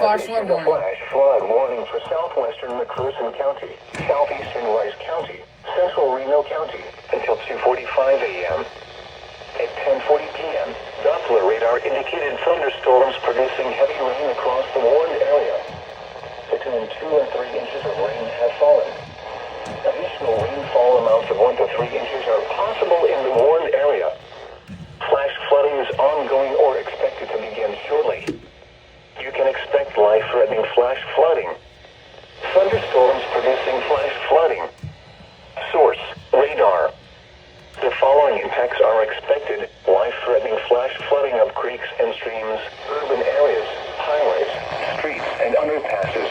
flash flood warning. Flash flood warning for southwestern McPherson County, southeastern Rice County, central Reno County until 2:45 a.m. At 10:40 p.m., Doppler radar indicated thunderstorms producing heavy rain across the warned area. Between 2 and 3 inches of rain have fallen. Additional rainfall amounts of 1 to 3 inches are possible in the warned area. Flash flooding is ongoing or expected to begin shortly. You can expect life-threatening flash flooding. Thunderstorms producing flash flooding. Source: radar. The following impacts are expected: life-threatening flash flooding of creeks and streams, urban areas, highways, streets, and underpasses.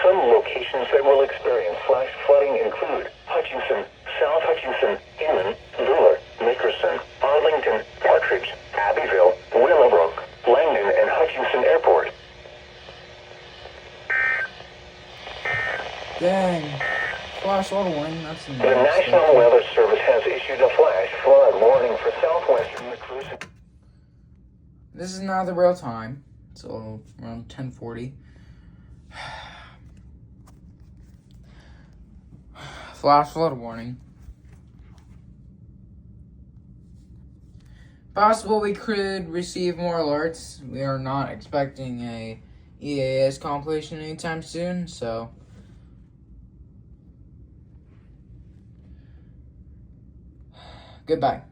Some locations that will experience flash flooding include Hutchinson, South Hutchinson, Inman, Brewer, Nickerson, Arlington, Partridge, Abbeville, Willowbrook, Langdon, and Hutchinson Airport. Dang. Flash flood warning, that's The National Weather Service has issued a flash flood warning for southwestern McPherson. This is not the real time, so around 10:40. Flash flood warning. Possible we could receive more alerts. We are not expecting a EAS compilation anytime soon, so goodbye.